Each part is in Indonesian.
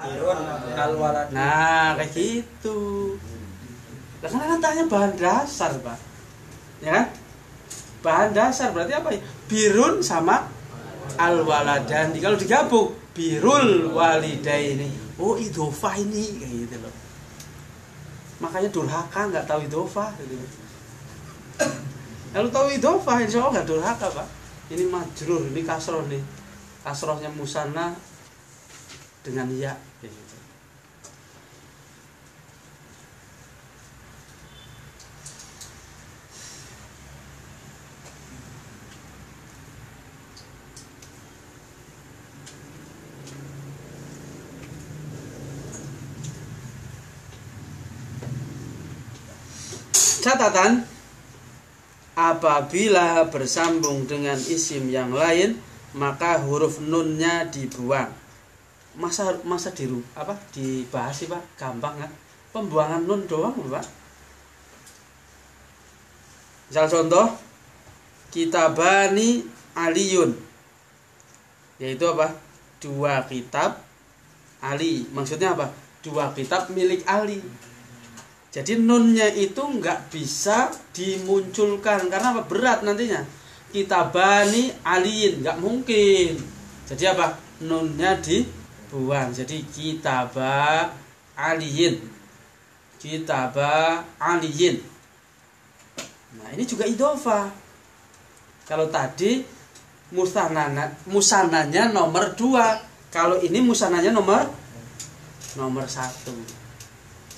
birun al-walad. Nah, kayak gitu. Karena katanya bahan dasar, Pak. Ya kan? Bahan dasar berarti apa ya? Birun sama al-waladani. Kalau digabung birul walidaini. Oh, idhofah ini kayak gitu loh. Makanya durhaka nggak tahu idhofah gitu. Kalau tahu idhofah insya Allah nggak durhaka, Pak. Ini majrur, ini kasroh nih. Kasrohnya musanna dengan ya kayak gitu. Catatan, apabila bersambung dengan isim yang lain maka huruf nunnya dibuang. Masa dibahas sih, Pak? Gampang kan? Pembuangan nun doang, Pak. Misal contoh, kitabani aliyun, yaitu apa? 2 kitab Ali. Maksudnya apa? 2 kitab milik Ali. Jadi nunnya itu nggak bisa dimunculkan karena apa? Berat nantinya. Kitabani aliyin nggak mungkin. Jadi apa? Nunnya dibuang. Jadi kitaba aliyin. Kitaba aliyin. Nah, ini juga idhofah. Kalau tadi musananya nomor 2. Kalau ini musananya nomor 1.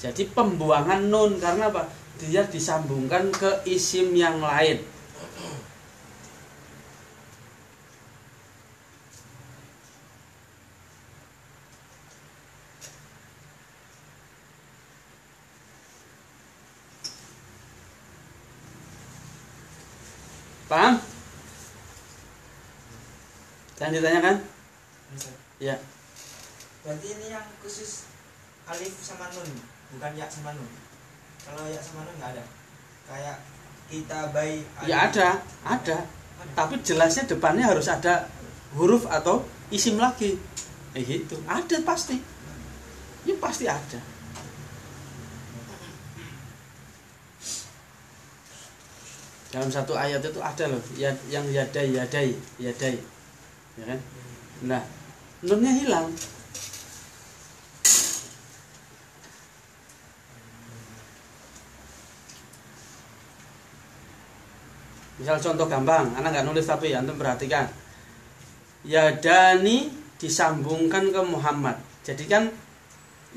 Jadi pembuangan nun karena apa? Dia disambungkan ke isim yang lain. Paham? Jangan ditanyakan? Ya. Berarti ini yang khusus alif sama nun, bukan ya sama nun. Kalau ya sama nun nggak ada. Kayak kita bayi. Ya ada. Tapi jelasnya depannya harus ada huruf atau isim lagi. Gitu. Ada pasti. Ya pasti ada. Dalam satu ayat itu ada loh, yang yadai. Ya kan? Nah, nunnya hilang. Misal contoh gampang, anak nggak nulis tapi antum perhatikan. Yadani disambungkan ke Muhammad. Jadi kan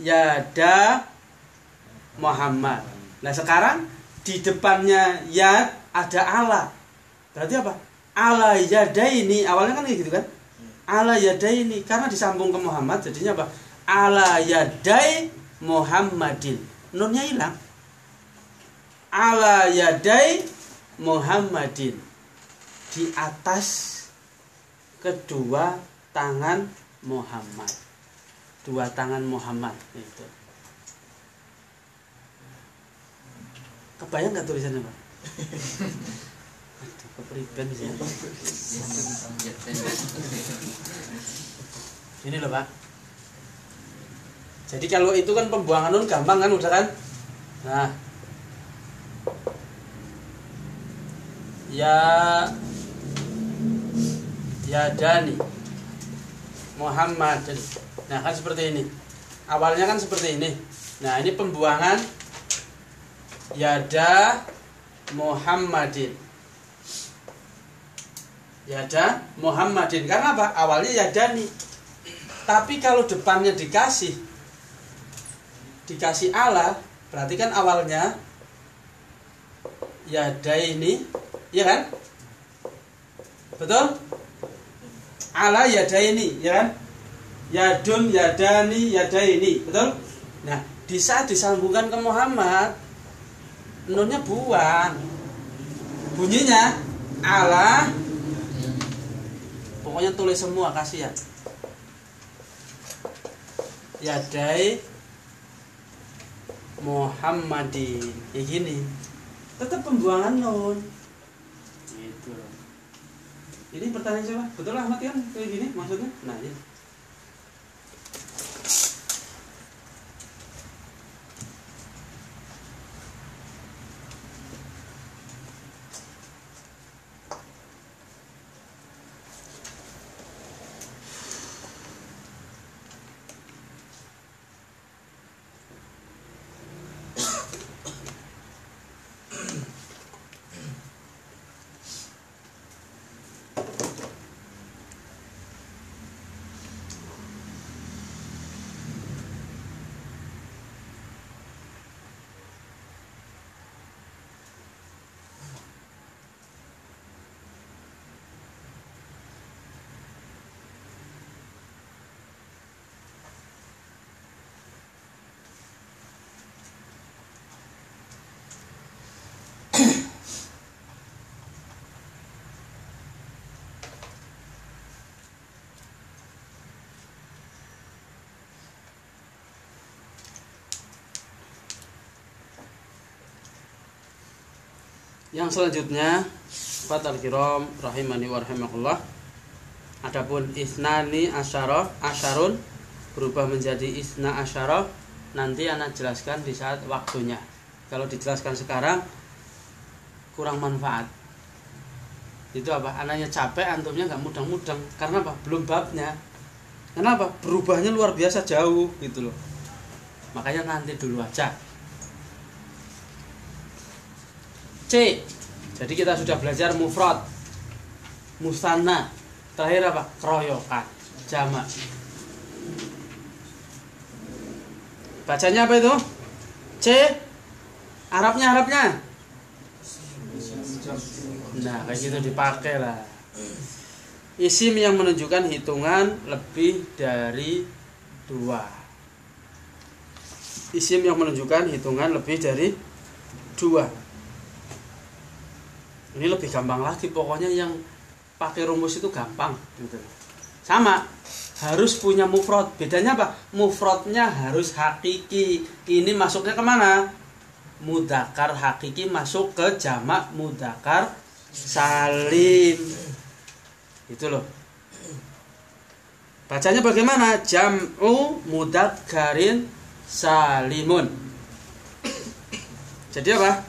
yada Muhammad. Nah sekarang di depannya yad ada ala. Berarti apa? Ala yadaini. Awalnya kan kayak gitu kan? Ala yadaini. Karena disambung ke Muhammad jadinya apa? Ala yadai Muhammadin. Nunnya hilang. Ala yadai Muhammadin, di atas kedua tangan Muhammad. 2 tangan Muhammad itu. Kebayang nggak tulisannya, Pak? Aduh, kepriben sih. Ini loh, Pak. Jadi kalau itu kan pembuangan nun gampang kan, udah kan? Nah, ya Dani Muhammad. Nah kan seperti ini. Awalnya kan seperti ini. Nah ini pembuangan yada Muhammadin. Yada Muhammadin. Karena apa? Awalnya yadani. Tapi kalau depannya dikasih ala, berarti kan awalnya yada ini. Iya kan? Betul? Ala yadaini, ya kan? Yadun, yadani, yadaini, betul? Nah, di saat disambungkan ke Muhammad, nunnya buang. Bunyinya ala. Pokoknya tulis semua, kasih ya. Yadai Muhammadin. Kayak gini. Tetap pembuangan nun. Gitu. Ini pertanyaan siapa? Betul Ahmad kan kayak gini maksudnya? Nah, ya. Yang selanjutnya, Fathal Kiram rahimani wa rahimakumullah. Adapun isnani asyarun berubah menjadi isna asyara, nanti anak jelaskan di saat waktunya. Kalau dijelaskan sekarang kurang manfaat. Itu apa? Anaknya capek, antumnya nggak mudeng-mudeng. Karena apa? Belum babnya. Kenapa? Berubahnya luar biasa jauh gitu loh. Makanya nanti dulu aja. C. Jadi kita sudah belajar mufrad, musanna, terakhir apa? Keroyokan, jamak. Bacanya apa itu? C. Arabnya. Nah, kayak gitu dipakai lah. Isim yang menunjukkan hitungan lebih dari 2. Isim yang menunjukkan hitungan lebih dari 2. Ini lebih gampang lagi, pokoknya yang pakai rumus itu gampang gitu. Sama, harus punya mufrad. Bedanya apa? Mufradnya harus hakiki. Ini masuknya kemana? Mudzakkar hakiki masuk ke jamak mudzakkar salim. Itu loh. Bacanya bagaimana? Jam'u mudzakkarin salimun. Jadi apa?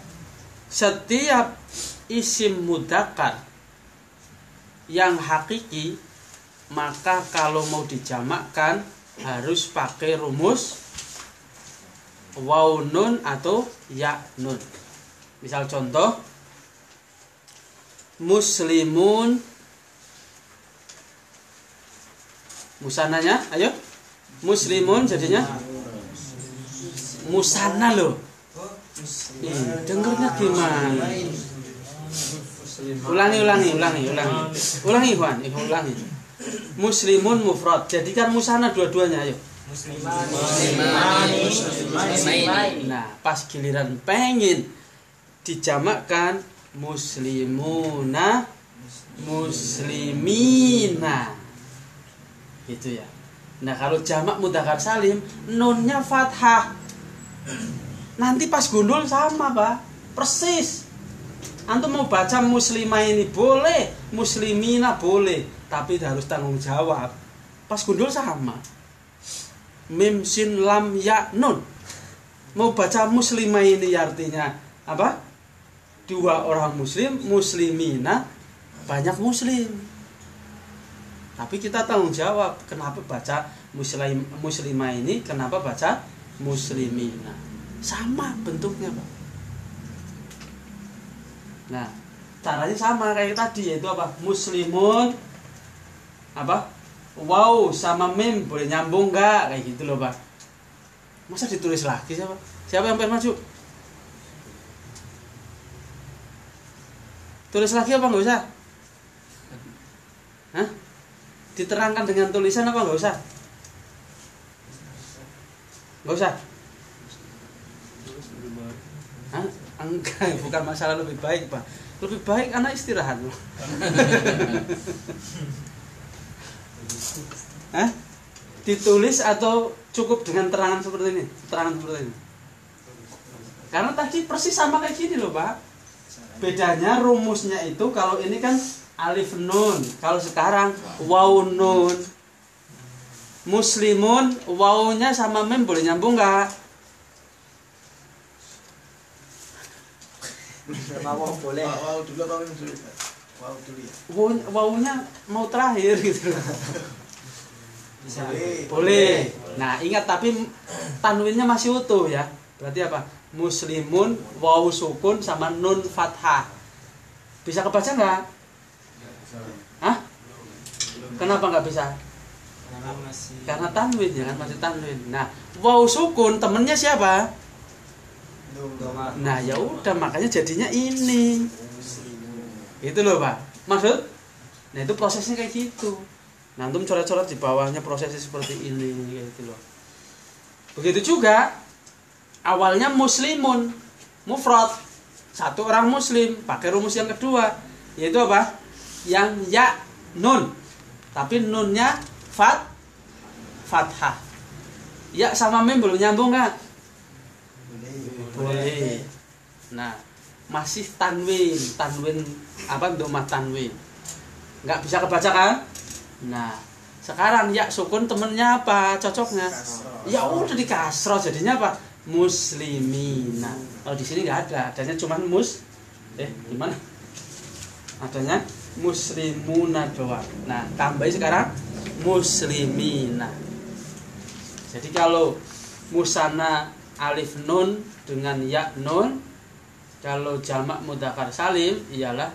Setiap isim mudzakkar yang hakiki, maka kalau mau dijamakkan harus pakai rumus waw nun atau ya nun. Misal contoh, muslimun, musananya, ayo, muslimun jadinya musanna loh. Dengarnya gimana? Ulangi, Ikhwan, ulangi. Muslimun mufrad. Jadikan musanna dua-duanya, ayo. Muslimain. Nah, pas giliran pengen dijamakkan muslimuna, muslimina. Gitu ya. Nah, kalau jamak mudzakkar salim, nunnya fathah. Nanti pas gundul sama, Pak. Persis. Antum mau baca muslimah ini boleh, muslimina boleh, tapi harus tanggung jawab. Pas gundul sama. Mim sin lam ya nun. Mau baca muslimah ini artinya apa? 2 orang muslim, muslimina banyak muslim. Tapi kita tanggung jawab, kenapa baca muslimah ini, kenapa baca muslimina. Sama bentuknya, Pak. Nah, caranya sama kayak tadi, yaitu apa? Muslimun apa? Wow sama mim boleh nyambung nggak? Kayak gitu loh, Pak. Masa ditulis lagi siapa? Siapa yang pengen maju? Tulis lagi apa nggak usah? Hah? Diterangkan dengan tulisan apa nggak usah? Nggak usah? Hah? Enggak, bukan masalah lebih baik, Pak. Lebih baik anak istirahat. Hah? Ditulis atau cukup dengan terangan seperti ini? Terangan seperti ini. Karena tadi persis sama kayak gini loh, Pak. Bedanya rumusnya itu kalau ini kan alif nun, kalau sekarang waw nun. Muslimun, wawnya sama mem boleh nyambung nggak? Wow boleh. Wow dulu apa yang dulu? Wow dulu ya. Wawnya mau terakhir gitu. Bisa. Boleh. Nah, ingat tapi tanwinnya masih utuh ya. Berarti apa? Muslimun, waw sukun sama nun fathah. Bisa kebaca nggak? Hah? Kenapa nggak bisa? Karena tanwin ya kan, masih tanwin. Nah, waw sukun temennya siapa? Nah, ya udah makanya jadinya ini. Itu loh, Pak. Maksud? Nah, itu prosesnya kayak gitu. Nah, antum coret-coret di bawahnya prosesnya seperti ini kayak gitu loh. Begitu juga awalnya muslimun, mufrad. 1 orang muslim, pakai rumus yang kedua, yaitu apa? Yang ya nun. Tapi nunnya fathah. Ya sama mim belum nyambung enggak? Boleh. Nah, masih tanwin apa domah tanwin, nggak bisa kebaca kan? Nah sekarang ya sukun temennya apa cocoknya? Ya udah di kasroh jadinya apa? Muslimina. Oh di sini nggak ada, adanya cuman gimana? Adanya muslimuna doang. Nah tambahin sekarang muslimina. Jadi kalau musanna alif nun dengan ya nun, kalau jamak mudzakkar salim ialah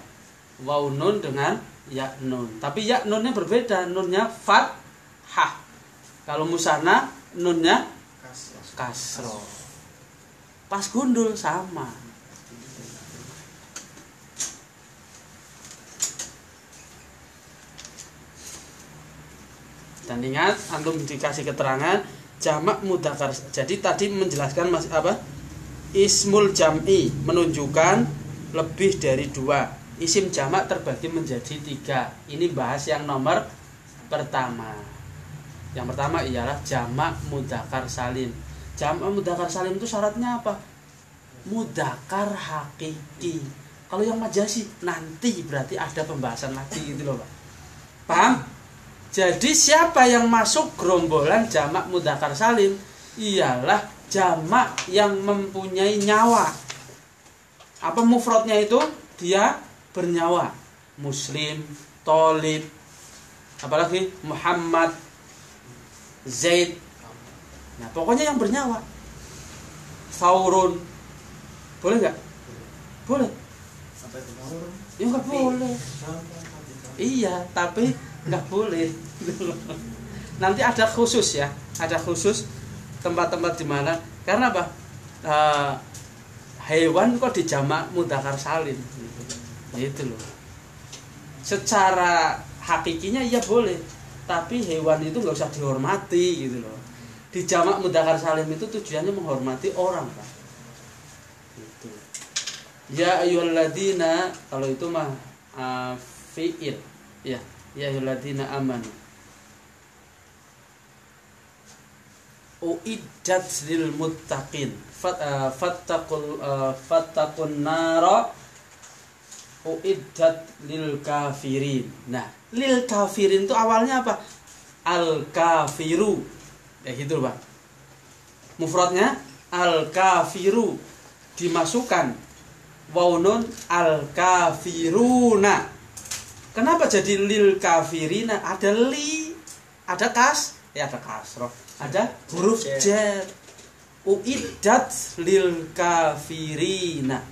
waw nun dengan ya nun. Tapi ya nunnya berbeda, nunnya fathah. Kalau musanna nunnya kasroh. Pas gundul sama. Dan ingat antum dikasih keterangan jamak mudzakkar. Jadi tadi menjelaskan apa? Ismul jam'i menunjukkan lebih dari 2. Isim jamak terbagi menjadi 3. Ini bahas yang nomor pertama. Yang pertama ialah jamak mudzakkar salim. Jamak mudzakkar salim itu syaratnya apa? Mudzakkar hakiki. Kalau yang majazi nanti berarti ada pembahasan lagi gitu loh, Pak. Paham? Jadi siapa yang masuk gerombolan jamak mudzakkar salim ialah jamak yang mempunyai nyawa. Apa mufradnya itu? Dia bernyawa. Muslim, Thalib, apalagi Muhammad, Zaid. Nah, pokoknya yang bernyawa. Saurun. Boleh nggak? Boleh. Ya nggak boleh. Iya, tapi nggak boleh. Nanti ada khusus ya, ada khusus tempat-tempat di mana. Karena apa? Hewan kok dijamak mudzakkar salim, gitu loh. Secara hakikinya iya boleh, tapi hewan itu nggak usah dihormati, gitu loh. Dijamak mudzakkar salim itu tujuannya menghormati orang, Pak. Gitu. Ya ayyuhalladzina, kalau itu mah fi'il, ya. Ya ayyuhalladzina amanu uiddat lil muttaqin fattaqun nara uiddat lil kafirin. Nah, lil kafirin itu awalnya apa? Al kafiru. Ya gitu loh, Pak. Mufradnya al kafiru dimasukkan waw nun al kafiruna. Kenapa jadi lil kafirina? Ada li, ada ada kasroh, ada huruf jar. Uiddat lil kafirina.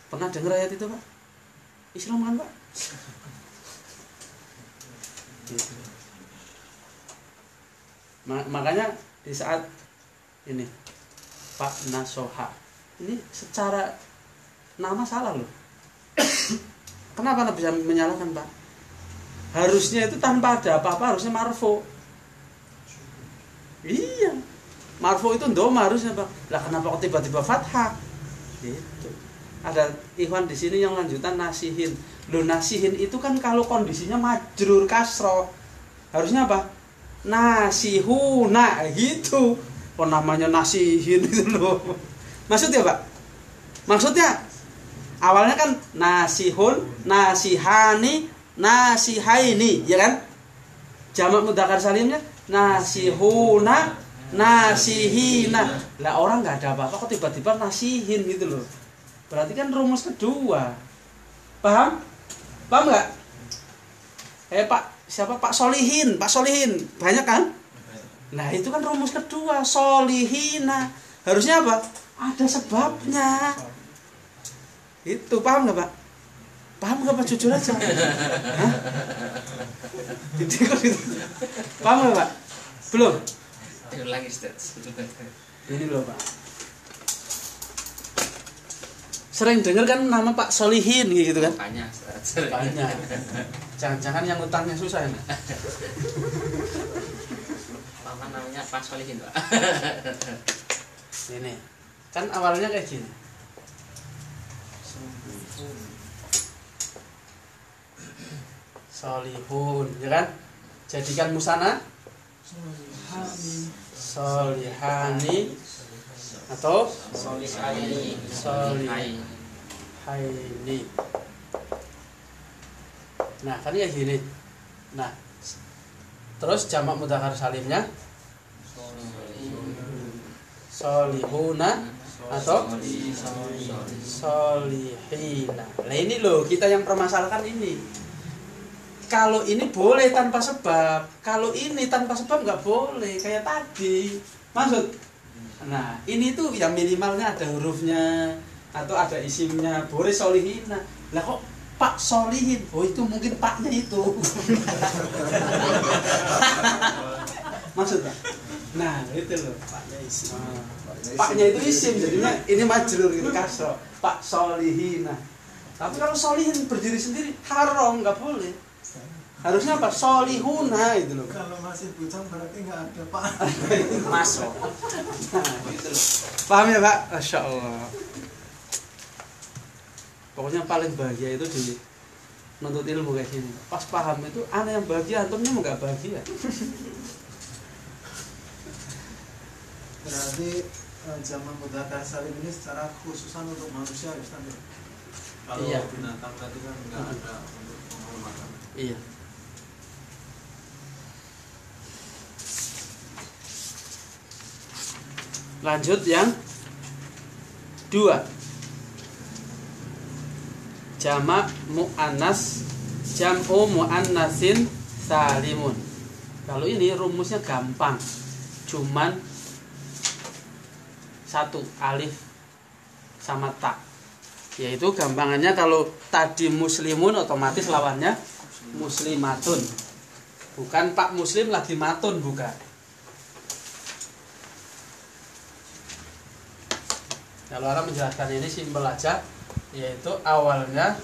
Pernah dengar ayat itu, Pak? Islam kan, Pak? Gitu. Makanya di saat ini Pak Nasoha ini secara nama salah loh. Kenapa Anda bisa menyalahkan, Pak? Harusnya itu tanpa ada apa-apa, harusnya marfu. Iya, marfu itu doma harusnya, Pak. Lah kenapa kok tiba-tiba fathah? Gitu. Ada ikhwan di sini yang lanjutan nasihin. Loh, nasihin itu kan kalau kondisinya majrur kasroh, harusnya apa? Nasihuna gitu. Oh namanya nasihin itu loh. Maksudnya, Pak? Maksudnya awalnya kan nasihun, nasihani, nasihaini, ya kan? Jamak mudzakkar salimnya nasihuna, nasihina. Lah orang nggak ada apa-apa kok tiba-tiba nasihin gitu loh. Berarti kan rumus kedua. Paham? Paham nggak? Pak, siapa? Pak Solihin, Pak Solihin. Banyak kan? Nah, itu kan rumus kedua, solihina. Harusnya apa? Ada sebabnya. Itu paham nggak, Pak? Paham nggak, Pak? Jujur aja. Hah? Paham nggak, Pak? Belum? Ulangi, Ustaz. Ini loh, Pak. Sering dengar kan nama Pak Solihin gitu kan? Banyak, Ustaz. Banyak. Jangan-jangan yang utangnya susah ini. Apa namanya Pak Solihin, Pak? Ini kan awalnya kayak gini. Solihun, ya kan? Jadikan musana solihani, atau Solihaini. solihaini. Nah, kan ya gini. Nah, terus jamak mudzakkar salimnya solihuna atau solihina. Nah, ini loh kita yang permasalahkan ini. Kalau ini boleh tanpa sebab, kalau ini tanpa sebab nggak boleh kayak tadi. Maksud? Nah, ini tuh yang minimalnya ada hurufnya atau ada isimnya. Boleh solihina. Lah kok Pak Solihin? Oh itu mungkin paknya itu. Maksudnya? Nah, itu loh. Paknya isim. Paknya itu isim, jadinya ini majrur gitu kasro. Pak Solihina. Tapi kalau solihin berdiri sendiri haram, nggak boleh. Harusnya apa? Solihuna itu loh. Kalau masih bujang berarti nggak ada pak. Masuk. Nah, gitu loh. Paham ya Pak? Masya Allah. Pokoknya paling bahagia itu di menuntut ilmu kayak gini. Pas paham itu, aneh yang bahagia, antumnya mau nggak bahagia. Berarti jamak mudzakkar salim ini secara khususan untuk manusia ya Ustaz. Kalau Iya. binatang tadi kan nggak ada untuk penghormatan. Iya. Lanjut yang 2. Jamak muannas, jam'u muannatsin salimun. Kalau ini rumusnya gampang. Cuman satu, alif sama ta. Yaitu gampangannya kalau tadi muslimun otomatis lawannya muslimatun. Bukan Pak Muslim lagi matun, bukan. Kalau orang menjelaskan ini simpel aja, yaitu awalnya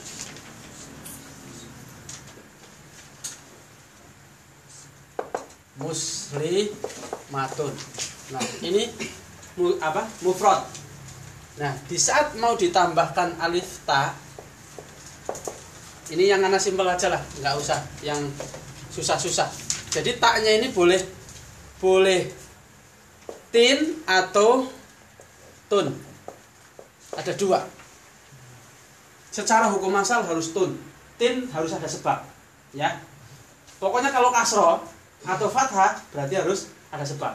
muslimatun. Nah, ini mufrad. Nah, di saat mau ditambahkan alif ta, ini yang anak simpel aja lah, nggak usah yang susah-susah. Jadi taknya ini boleh tin atau tun. Ada 2. Secara hukum asal harus tun. Tin harus ada sebab, ya. Pokoknya kalau kasroh atau fathah berarti harus ada sebab.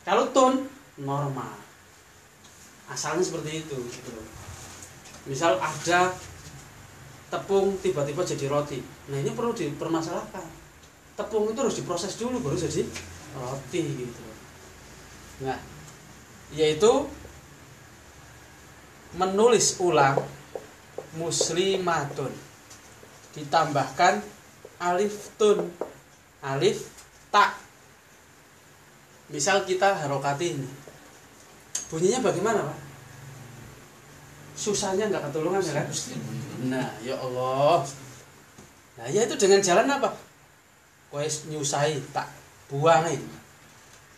Kalau tun normal. Asalnya seperti itu, gitu loh. Misal ada tepung tiba-tiba jadi roti. Nah, ini perlu dipermasalahkan. Tepung itu harus diproses dulu baru jadi roti, gitu. Nah, yaitu menulis ulang muslimatun ditambahkan alif tun, alif ta. Misal kita harokati ini, bunyinya bagaimana Pak? Susahnya nggak ketulungan ya kan? Nah, ya Allah. Nah, ya itu dengan jalan apa? Wes nyusai tak buang ini.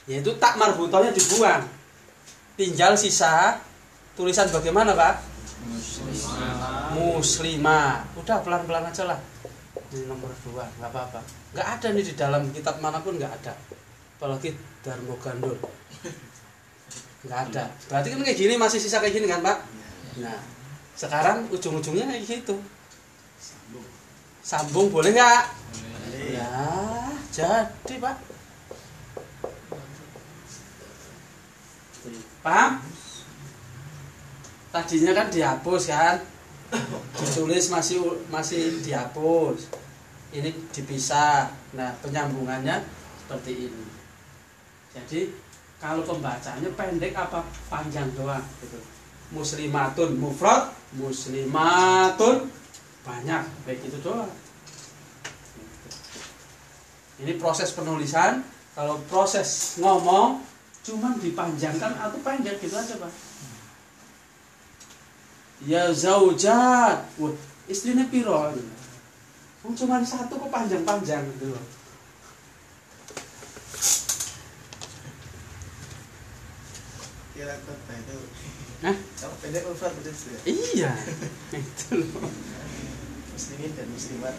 Yaitu tak marbutonya dibuang. Tinggal sisa tulisan bagaimana Pak? Muslimah. Udah pelan-pelan aja lah. Ini nomor 2, nggak apa-apa. Nggak ada nih di dalam kitab manapun, nggak ada. Apalagi Darmo Gandul. Nggak ada. Berarti kan kayak gini masih sisa kayak gini kan Pak? Nah, sekarang ujung-ujungnya kayak gitu. Sambung boleh nggak? Ya, jadi Pak. Paham? Tadinya kan dihapus kan, ditulis masih dihapus, ini dipisah. Nah, penyambungannya seperti ini. Jadi kalau pembacanya pendek apa panjang doang gitu. Muslimatun mufrad, muslimatun banyak, baik itu doang. Ini proses penulisan. Kalau proses ngomong cuman dipanjangkan atau pendek gitu aja Pak. Ya zaujat, wah istrinya piro? Cuma 1 kok panjang-panjang gitu loh. Kira kata itu. Hah? Kalau pendek mufrad betul ya. Iya, itu loh. Muslimin dan muslimat.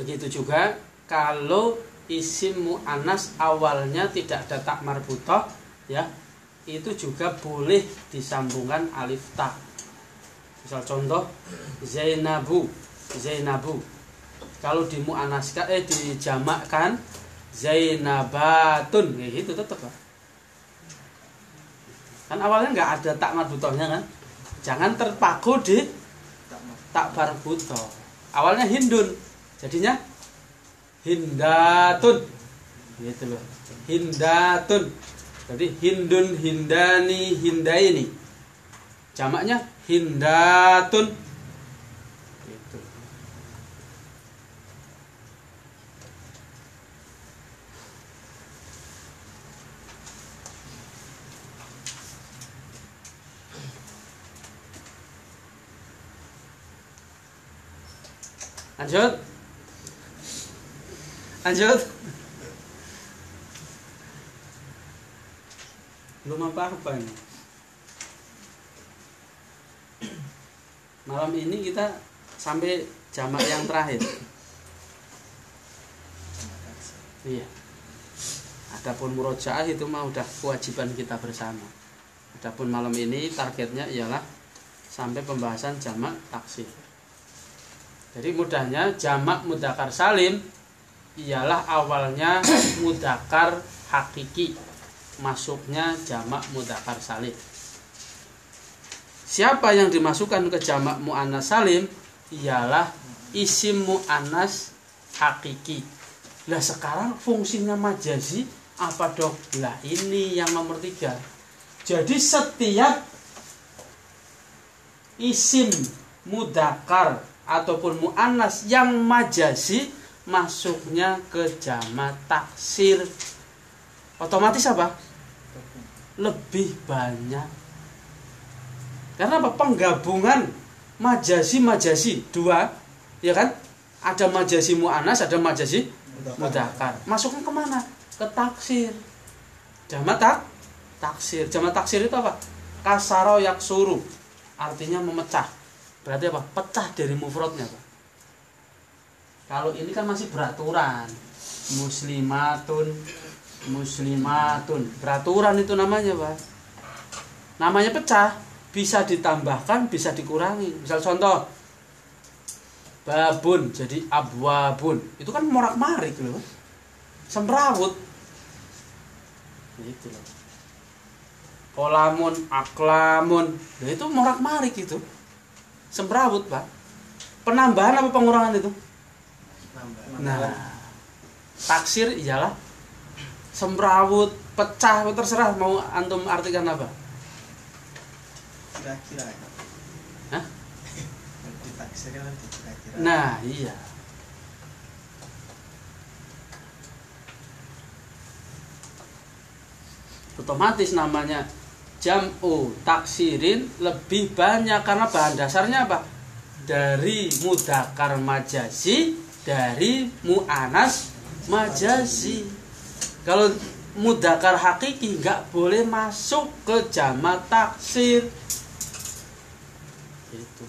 Begitu juga kalau isim mu'annas awalnya tidak ada tak marbutah, ya, itu juga boleh disambungkan alif ta. Misal contoh Zainabu, Zainabu. Kalau di mu'annaskan dijamakkan Zainabatun, kayak gitu tetap, Pak. Kan awalnya nggak ada tak marbutahnya kan. Jangan terpaku di tak marbutah. Awalnya Hindun, jadinya Hindatun, gitu loh. Hindatun. Jadi Hindun, Hindani, Hindaini. Jamaknya Hindatun. Gitu. Lanjut. Lanjut. Belum apa-apa nih. Malam ini kita sampai jamak yang terakhir. Iya. Adapun murojaah itu mah udah kewajiban kita bersama. Adapun malam ini targetnya ialah sampai pembahasan jamak taksir. Jadi mudahnya jamak mudzakkar salim ialah awalnya mudzakkar hakiki, masuknya jamak mudzakkar salim. Siapa yang dimasukkan ke jamak muannas salim ialah isim muannas hakiki. Lah sekarang fungsinya majazi apa dok? Lah ini yang nomor 3. Jadi setiap isim mudzakkar ataupun muannas yang majazi masuknya ke jamak taksir, otomatis apa? Lebih banyak. Karena apa? Penggabungan majazi dua, ya kan? Ada majazi muannas, ada majazi mudzakkar. Masuknya kemana? Ke taksir. Jamak taksir. Jamak taksir itu apa? Kasaro yaksuru, artinya memecah. Berarti apa? Pecah dari mufradnya, Pak. Kalau ini kan masih beraturan. Muslimatun, muslimatun. Beraturan itu namanya, Pak. Namanya pecah, bisa ditambahkan, bisa dikurangi. Misal contoh babun jadi abwabun. Itu kan morak-marik loh. Semrawut. Gitu loh. Kolamun, aklamun. Nah, itu morak-marik itu. Semrawut, Pak. Penambahan apa pengurangan itu? Nah, taksir ialah semrawut, pecah, terserah mau antum artikan apa. Kira-kira. Hah? Ditaksirnya nanti kira-kira. Nah, iya. Otomatis namanya jam'u taksirin lebih banyak karena bahan dasarnya apa? Dari mudzakkar majazi, dari muannas majazi. Kalau mudzakkar hakiki nggak boleh masuk ke jamak taksir. Itu.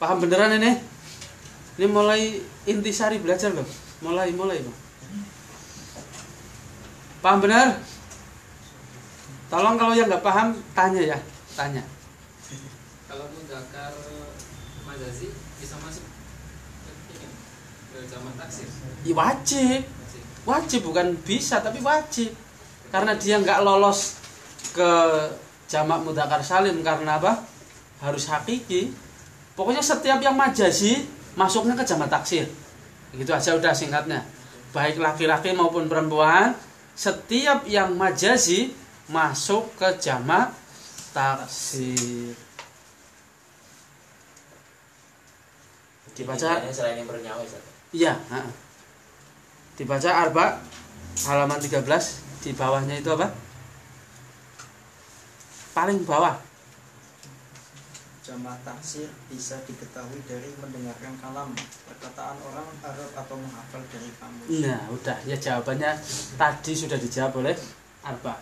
Paham beneran ini? Ini mulai intisari belajar loh. Mulai Bang. Paham benar? Tolong kalau yang nggak paham tanya ya, tanya. Kalau mudzakkar majazi bisa masuk ke jamak taksir? Ya, wajib bukan bisa tapi wajib. Karena dia nggak lolos ke jamak mudzakkar salim karena apa? Harus hakiki. Pokoknya setiap yang majazi masuknya ke jamak taksir. Gitu aja udah singkatnya. Baik laki-laki maupun perempuan, setiap yang majazi masuk ke jamak taksir. Dibaca selain yang bernyawa, Ustaz. iya, dibaca arba halaman 13, di bawahnya itu apa? Paling bawah. Jamak taksir bisa diketahui dari mendengarkan kalam, perkataan orang Arab atau menghafal dari kamus. Nah, udah ya jawabannya tadi sudah dijawab oleh arba.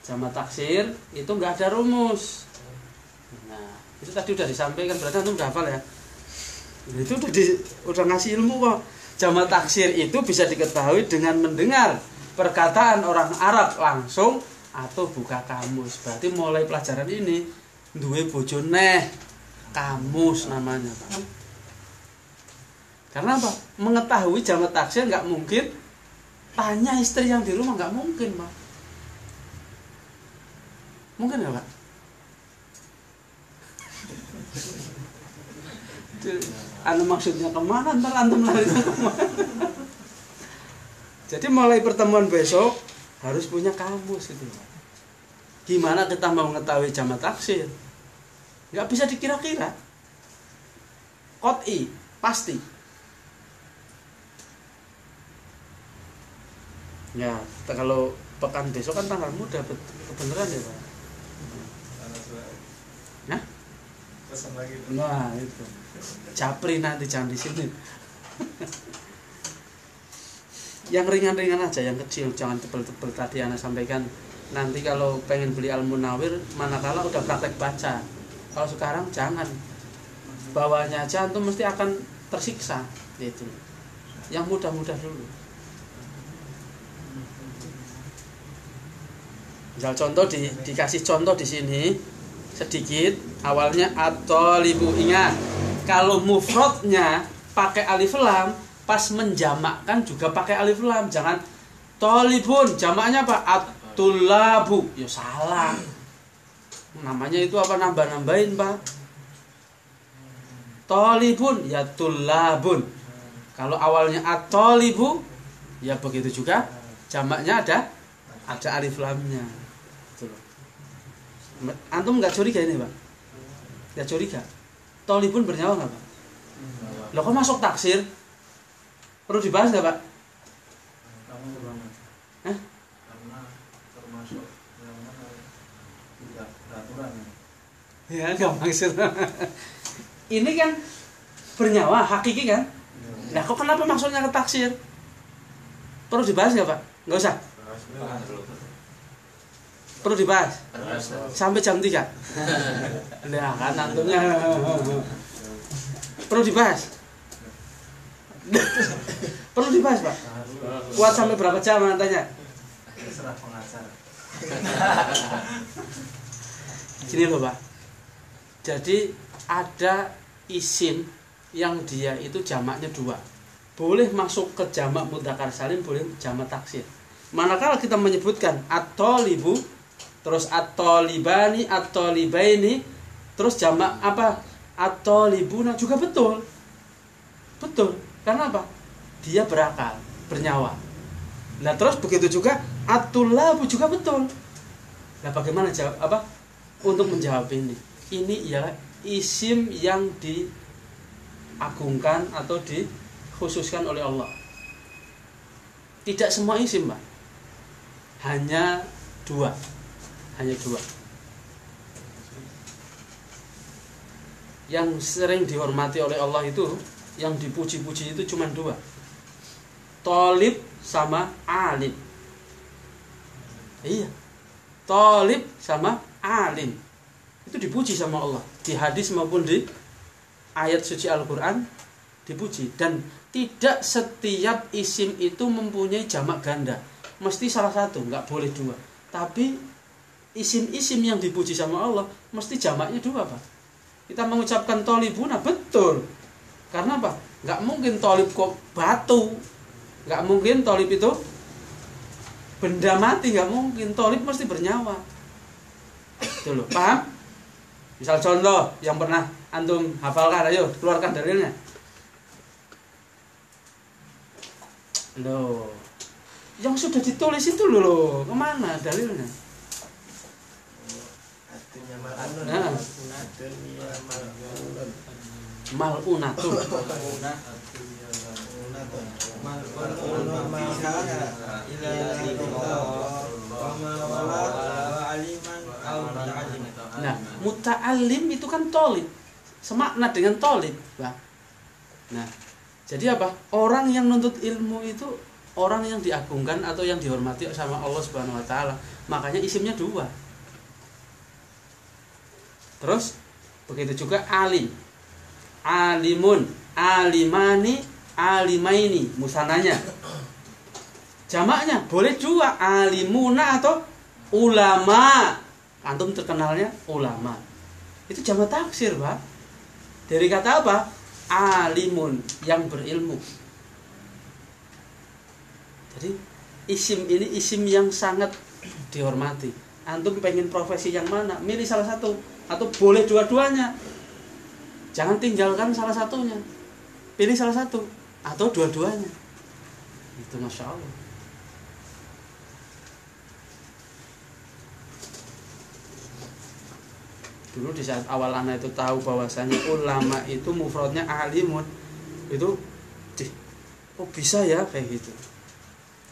Jamak taksir itu enggak ada rumus. Nah, itu tadi udah disampaikan, berarti antum udah hafal ya. Itu udah ngasih ilmu kok. Jamak taksir itu bisa diketahui dengan mendengar perkataan orang Arab langsung atau buka kamus. Berarti mulai pelajaran ini duwe bojo neh, kamus namanya, Pak. Karena apa? Mengetahui jamak taksir nggak mungkin tanya istri yang di rumah, nggak mungkin, Pak. Mungkin nggak, Pak? Anu maksudnya kemana? Ntar antum lari kemana? Jadi mulai pertemuan besok harus punya kamus itu. Gimana kita mau mengetahui jamak taksir? Nggak bisa dikira-kira. Qot'i, pasti. Ya, kalau pekan besok kan tanggal muda, kebenaran ya, Pak. Nah, Pesan lagi. nah itu. Japri nanti jangan di sini. Yang ringan-ringan aja, yang kecil, jangan tebel-tebel. Tadi Ana sampaikan, nanti kalau pengen beli Al-Munawir, manakala udah praktek baca. Kalau sekarang jangan, bawahnya aja antum mesti akan tersiksa. Itu. Yang mudah-mudah dulu. Misal contoh dikasih contoh di sini sedikit, awalnya at-thalibu. Ingat, kalau mufradnya pakai alif lam, pas menjamakkan juga pakai alif lam. Jangan thalibun, jamaknya apa? At-tullabu. Ya salah. Namanya itu apa, nambah-nambahin, Pak. Thalibun ya tullabun. Kalau awalnya at-thalibu, ya begitu juga jamaknya ada alif lamnya. Gitu loh. Antum nggak curiga ini, Pak? Nggak curiga? Thalibun bernyawa nggak, Pak? Loh, kok masuk taksir? Perlu dibahas nggak, Pak? Kamu banget. Hah? Karena termasuk yang mana tidak peraturan. Ya, nggak maksud. Ini kan bernyawa, hakiki kan? Nah, kok kenapa maksudnya ke taksir? Perlu dibahas nggak, Pak? Nggak usah. Perlu dibahas sampai jam 3. Nah, kan antumnya perlu dibahas. Perlu dibahas, Pak. Kuat sampai berapa jam tanya? Terserah pengacara. Gini loh, Pak. Jadi ada isim yang dia itu jamaknya 2. Boleh masuk ke jamak mudzakkar salim, boleh jamak taksir. Manakala kita menyebutkan at-thalibu, terus at-thalibani, at-thalibaini, terus jamak apa? At-thalibuna juga betul. Betul. Karena apa? Dia berakal, bernyawa. Nah, terus begitu juga at-tullabu juga betul. Nah, bagaimana jawab apa? Untuk menjawab ini. Ini ialah isim yang diagungkan atau dikhususkan oleh Allah. Tidak semua isim, Pak. Hanya 2. Hanya 2. Yang sering dihormati oleh Allah itu, yang dipuji-puji itu cuma 2. Thalib sama alim. Iya. Thalib sama alim. Itu dipuji sama Allah. Di hadis maupun di ayat suci Al-Quran dipuji. Dan tidak setiap isim itu mempunyai jamak ganda. Mesti salah satu, nggak boleh 2. Tapi isim-isim yang dipuji sama Allah mesti jamaknya 2, Pak. Kita mengucapkan thalibuna, betul. Karena apa? Nggak mungkin thalib kok batu. Nggak mungkin thalib itu benda mati, nggak mungkin. Thalib mesti bernyawa. Itu loh, paham? Misal contoh yang pernah antum hafalkan, ayo keluarkan dalilnya. Loh, yang sudah ditulis itu loh, kemana dalilnya? Artinya mal'unun. Nah. Mal'unatun. Nah, muta'allim itu kan thalib, semakna dengan thalib, Pak. Nah, jadi apa? Orang yang nuntut ilmu itu orang yang diagungkan atau yang dihormati sama Allah Subhanahu wa taala. Makanya isimnya 2. Terus begitu juga alim. Alimun, alimani, alimaini, musananya. Jamaknya boleh dua, alimuna atau ulama. Antum terkenalnya ulama. Itu jamak taksir, Pak. Dari kata apa? Alimun, yang berilmu. Jadi isim ini isim yang sangat dihormati. Antum pengen profesi yang mana? Milih salah satu atau boleh dua-duanya. Jangan tinggalkan salah satunya. Pilih salah satu atau dua-duanya. Itu Masya Allah. Dulu di saat awal anak itu tahu bahwasanya ulama itu mufradnya alimun, itu oh bisa ya kayak gitu.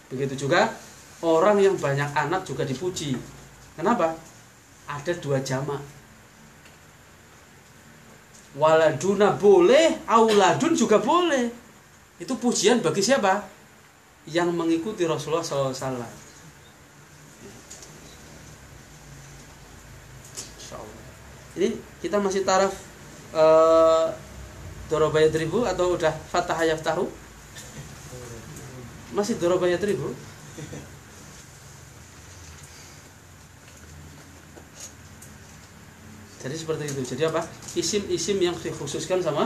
Begitu juga orang yang banyak anak juga dipuji. Kenapa? Ada dua jamak. Waladuna boleh, auladun juga boleh. Itu pujian bagi siapa? Yang mengikuti Rasulullah SAW. Ini kita masih taraf Dorobayat ribu atau udah Fatah Yaftahu? Masih Dorobayat ribu? Jadi seperti itu. Jadi apa? Isim-isim yang dikhususkan sama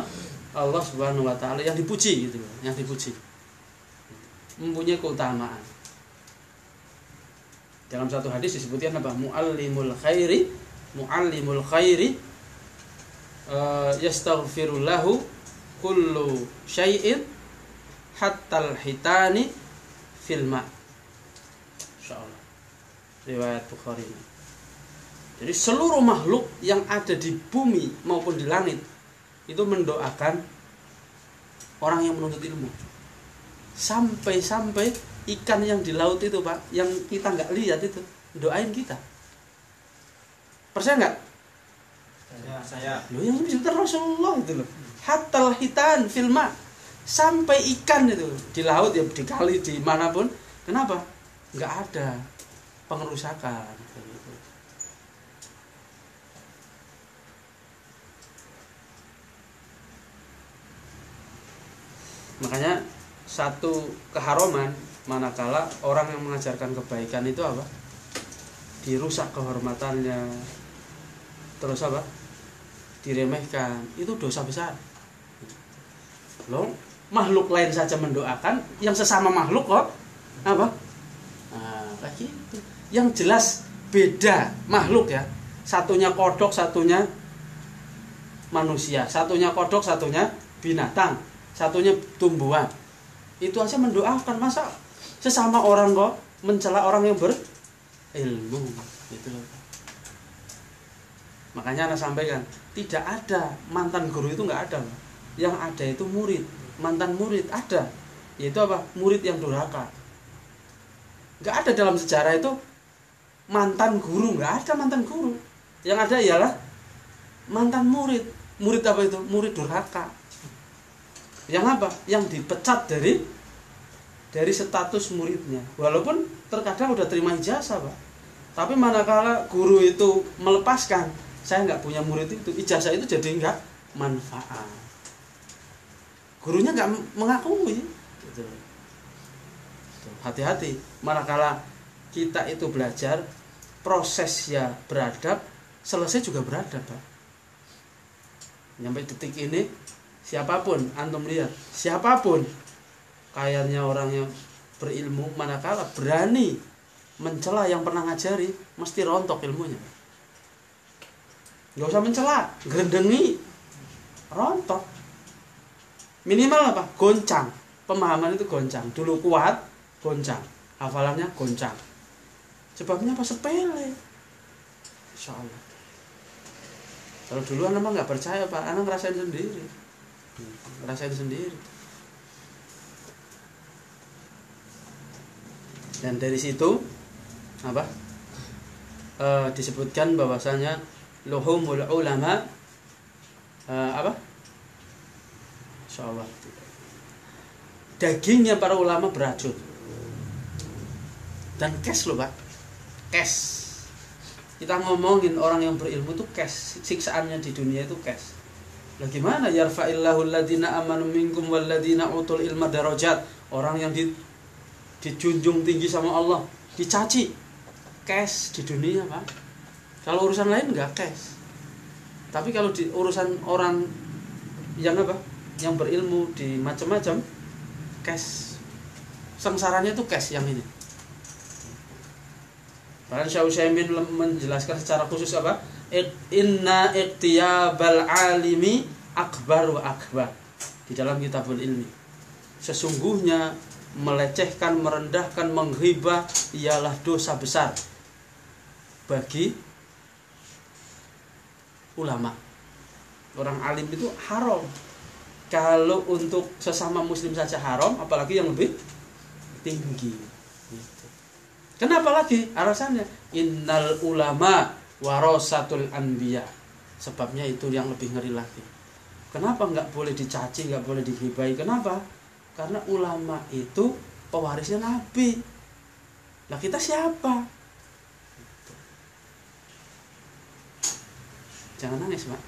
Allah Subhanahu wa taala yang dipuji gitu loh, yang dipuji. Mempunyai keutamaan. Dalam satu hadis disebutkan apa? Muallimul khairi yastaghfirullahu kullu syai'in hattal hitani fil ma. Insyaallah. Riwayat Bukhari. Jadi seluruh makhluk yang ada di bumi maupun di langit itu mendoakan orang yang menuntut ilmu. Sampai-sampai ikan yang di laut itu, Pak, yang kita nggak lihat itu doain kita. Percaya nggak? Saya. Loh, yang disebut Rasulullah itu loh. Hatal hitan filma, sampai ikan itu di laut ya, di kali, di manapun. Kenapa? Nggak ada pengerusakan. Makanya satu keharuman manakala orang yang mengajarkan kebaikan itu apa? Dirusak kehormatannya, terus apa? Diremehkan, itu dosa besar. Loh, makhluk lain saja mendoakan, yang sesama makhluk kok apa? Nah, kayak gitu. Yang jelas beda makhluk ya. Satunya kodok, satunya manusia. Satunya kodok, satunya binatang. Satunya tumbuhan. Itu aja mendoakan, masa sesama orang kok mencela orang yang berilmu gitu loh. Makanya anak sampaikan, tidak ada mantan guru itu nggak ada. Yang ada itu murid, mantan murid ada. Yaitu apa? Murid yang durhaka. Nggak ada dalam sejarah itu mantan guru, nggak ada mantan guru. Yang ada ialah mantan murid. Murid apa itu? Murid durhaka. Yang apa? Yang dipecat dari status muridnya. Walaupun terkadang udah terima ijazah, Pak. Tapi manakala guru itu melepaskan, saya nggak punya murid itu, ijazah itu jadi nggak manfaat. Gurunya nggak mengakui. Gitu. Hati-hati. Manakala kita itu belajar, prosesnya beradab, selesai juga beradab, Pak. Sampai detik ini, siapapun, antum lihat, siapapun kayaknya orang yang berilmu, manakala berani mencela yang pernah ngajari, mesti rontok ilmunya. Gak usah mencela, gerendengi, rontok. Minimal apa? Goncang. Pemahaman itu goncang. Dulu kuat, goncang. Hafalannya goncang. Sebabnya apa? Sepele. Insya Allah. Kalau dulu anak mah nggak percaya, Pak, anak ngerasain sendiri. Dan dari situ apa? Disebutkan bahwasanya luhumul ulama apa? Insyaallah. Dagingnya para ulama beracun. Dan cash loh, Pak. Cash. Kita ngomongin orang yang berilmu itu cash. Siksaannya di dunia itu cash. Lah gimana yarfa'illahu alladziina amanu minkum walladziina utul ilma darajat. Orang yang dijunjung tinggi sama Allah, dicaci. Cash di dunia, Pak. Kalau urusan lain enggak cash. Tapi kalau di urusan orang yang apa? Yang berilmu di macam-macam cash. Sengsaranya itu cash yang ini. Bahkan Syekh Utsaimin menjelaskan secara khusus apa? Inna iqtiyabal alimi akbar wa akbar. Di dalam Kitabul Ilmi. Sesungguhnya melecehkan, merendahkan, menghibah ialah dosa besar bagi ulama. Orang alim itu haram. Kalau untuk sesama muslim saja haram, apalagi yang lebih tinggi. Kenapa lagi? Alasannya innal ulama warasatul anbiya. Sebabnya itu yang lebih ngeri lagi. Kenapa nggak boleh dicaci, nggak boleh digibai? Kenapa? Karena ulama itu pewarisnya Nabi. Lah kita siapa? Jangan nangis, Pak.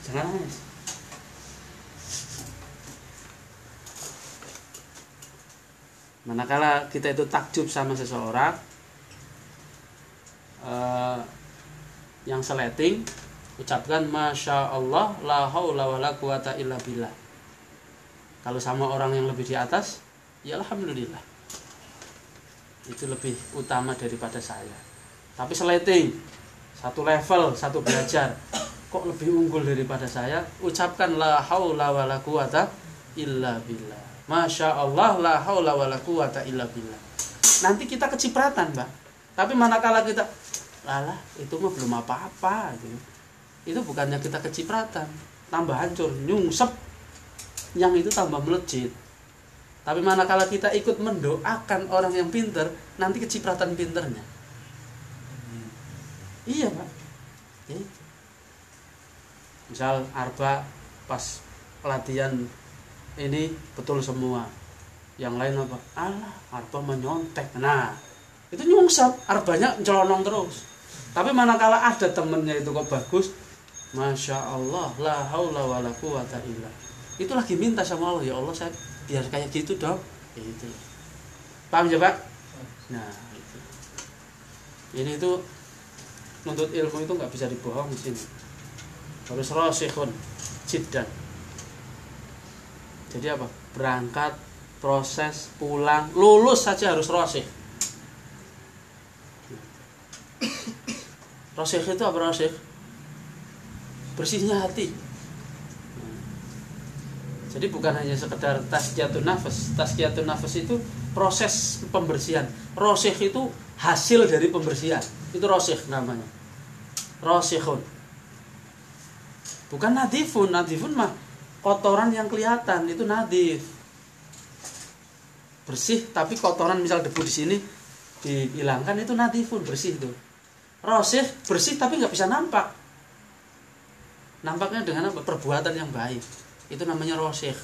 Jangan nangis. Manakala kita itu takjub sama seseorang yang seleting, ucapkan Masya Allah la haula wala quwata illa billah. Kalau sama orang yang lebih di atas, ya alhamdulillah, itu lebih utama daripada saya. Tapi seleting, satu level, satu belajar, kok lebih unggul daripada saya, ucapkan la haula wala quwata illa billah. Masya Allah la haula wala quwata illa billah. Nanti kita kecipratan, Mbak. Tapi manakala kita alah, itu mah belum apa-apa gitu. Itu bukannya kita kecipratan, tambah hancur, nyungsep. Yang itu tambah melejit. Tapi manakala kita ikut mendoakan orang yang pinter, nanti kecipratan pinternya. Iya, Pak. Misal Arba pas pelatihan ini betul semua, yang lain apa? Alah, Arba menyontek. Nah, itu nyungsep, Arbanya celonong terus. Tapi manakala ada temennya itu kok bagus, Masya Allah la haula wala quwata illa. Itu lagi minta sama Allah, ya Allah saya biar kayak gitu dong. Itu. Paham ya, Pak? Nah, itu. Ini itu nuntut ilmu itu nggak bisa dibohong di sini. Harus rasikhun jiddan. Jadi apa? Berangkat, proses, pulang, lulus saja harus rasikh. Rasikh itu apa rasikh? Bersihnya hati. Jadi bukan hanya sekedar tazkiyatun nafas. Tazkiyatun nafas itu proses pembersihan. Rasikh itu hasil dari pembersihan. Itu rasikh namanya. Rasikhun. Bukan nadifun. Nadifun mah kotoran yang kelihatan, itu nadif. Bersih tapi kotoran misal debu di sini dihilangkan, itu nadifun, bersih itu. Rasikh bersih tapi nggak bisa nampak. Nampaknya dengan apa? Perbuatan yang baik. Itu namanya rasikh.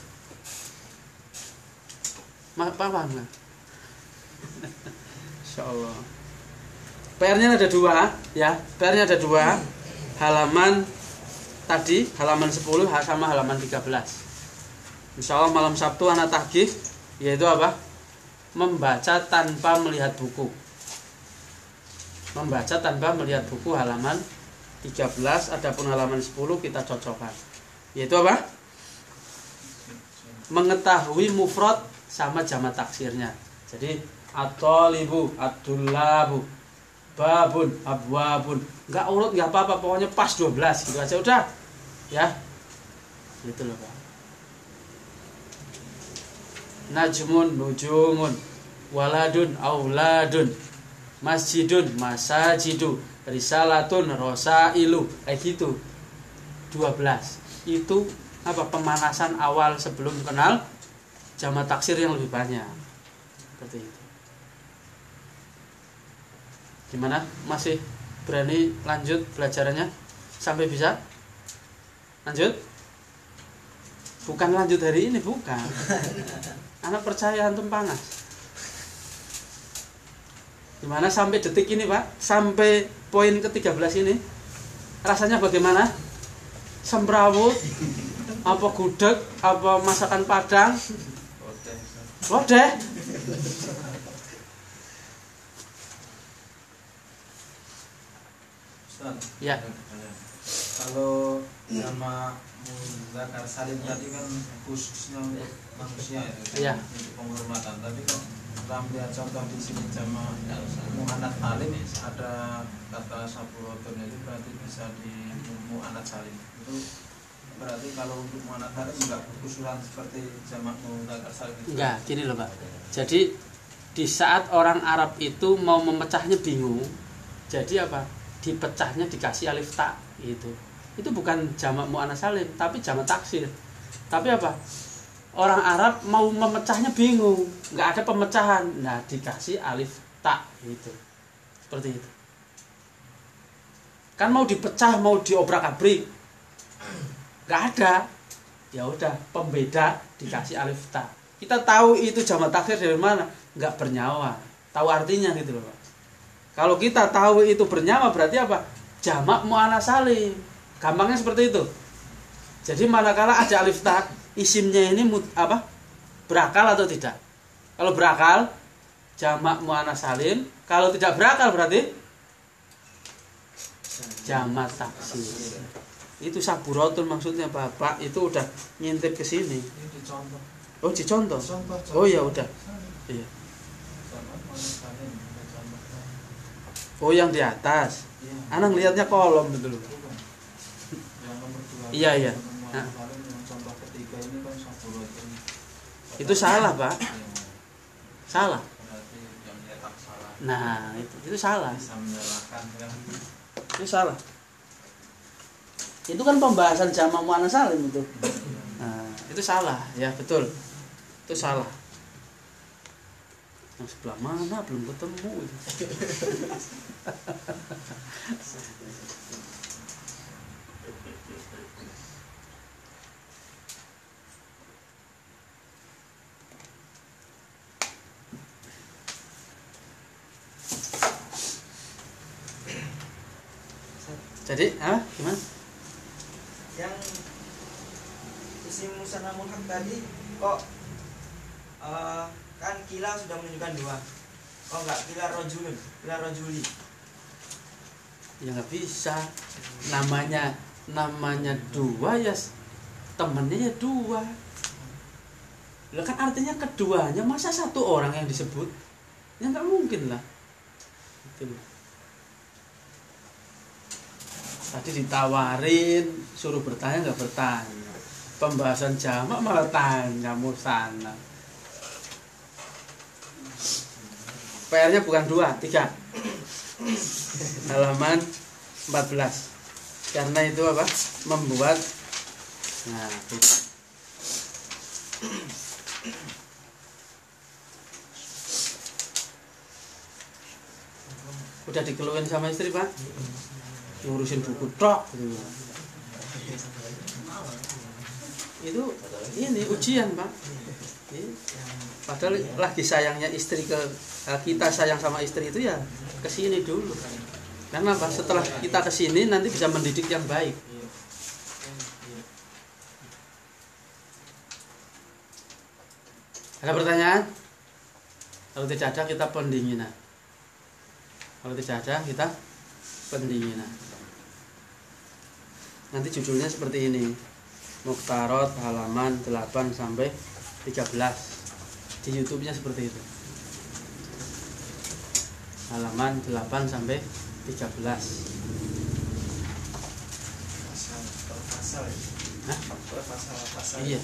Paham nggak? Insyaallah. PR-nya ada dua, ya. PR-nya ada dua. Halaman tadi, halaman 10 sama halaman 13. Insyaallah malam Sabtu anak tagih, yaitu apa? Membaca tanpa melihat buku. Membaca tanpa melihat buku halaman 13, adapun halaman 10 kita cocokkan. Yaitu apa? Mengetahui mufrad sama jamak taksirnya. Jadi at-talibu, ad-dullabu, babun, abwabun. Enggak urut enggak apa-apa, pokoknya pas 12 gitu aja udah. Ya. Gitu loh, Pak. Najmun, nujumun, waladun, auladun, masjidun, masajidu, risalatun, rosailu, kayak gitu. 12. Itu apa? Pemanasan awal sebelum kenal jamak taksir yang lebih banyak. Seperti itu. Gimana? Masih berani lanjut belajarannya sampai bisa? Lanjut? Bukan lanjut hari ini, bukan. Anak percaya antum panas. Gimana sampai detik ini, Pak? Sampai poin ke-13 ini rasanya bagaimana? semrawut, apa gudeg, apa masakan Padang? Lodeh. Ustaz, Ya. kalau sama mudzakkar salim tadi kan khususnya untuk manusia ya, Iya. untuk penghormatan. Tapi kan kita melihat contoh di sini sama muannats salim ada kata saburoton itu berarti bisa di muannats salim. Itu berarti kalau untuk muannats salim enggak berkusuran seperti jamak mudzakkar salim itu. Enggak, gini loh Pak. Jadi di saat orang Arab itu mau memecahnya bingung, jadi apa? Dipecahnya dikasih alif ta gitu. Itu bukan jamak muannats salim, tapi jamak taksir. Tapi apa? Orang Arab mau memecahnya bingung, nggak ada pemecahan. Nah, dikasih alif ta gitu. Seperti itu. Kan mau dipecah, mau diobrak-abrik. Nggak ada. Ya udah, pembeda dikasih alif ta. Kita tahu itu jamak taksir dari mana? Nggak bernyawa. Tahu artinya gitu loh, Pak. Kalau kita tahu itu bernyawa berarti apa? Jamak muannats salim. Gampangnya seperti itu. Jadi manakala ada alif ta, isimnya ini apa? Berakal atau tidak? Kalau berakal, jamak muannats salim. Kalau tidak berakal berarti jamak taksir. Itu saburatun maksudnya Bapak itu udah ngintip ke sini. Ini dicontoh. Oh, dicontoh. Contoh. Oh ya udah. Iya. Jamak muannats salim, ada contohnya. Oh yang di atas. Iya. Anak lihatnya kolom betul. Bukan. Yang nomor 2. Iya, iya. Nah. Yang contoh ketiga ini kan saburatun. Itu salah, Pak. Salah. Berarti yang nyetak salah. Nah, itu salah. Bisa menyalahkan kan. Itu salah. Itu kan pembahasan jamak muannats salim itu. Nah, itu salah, ya betul. Itu salah. Yang sebelah mana belum ketemu. Jadi, gimana? Yang isim musanna mulhaq tadi kok kan kila sudah menunjukkan 2. Kok enggak kila rojulun, kila rojuli? Ya nggak bisa. Namanya 2 ya temennya ya 2. Lah kan artinya keduanya, masa satu orang yang disebut? Ya nggak mungkin lah. Gitu loh. Tadi ditawarin, suruh bertanya nggak bertanya. Pembahasan jamak malah tanya musana. PR-nya bukan 2, 3. Halaman 14. Karena itu apa? Membuat. Nah, itu. Udah dikeluhin sama istri, Pak? Ngurusin buku tok gitu. Itu ini ujian, Pak. Padahal lagi sayangnya istri ke kita sayang sama istri itu ya kesini dulu. Karena apa? Setelah kita kesini nanti bisa mendidik yang baik. Ada pertanyaan? Kalau tidak ada kita pendinginan. Kalau tidak ada kita pendinginan. Nanti judulnya seperti ini. Mukhtarot halaman 8 sampai 13. Di YouTube-nya seperti itu. Halaman 8 sampai 13. Pasal. Hah? Pasal. Iya.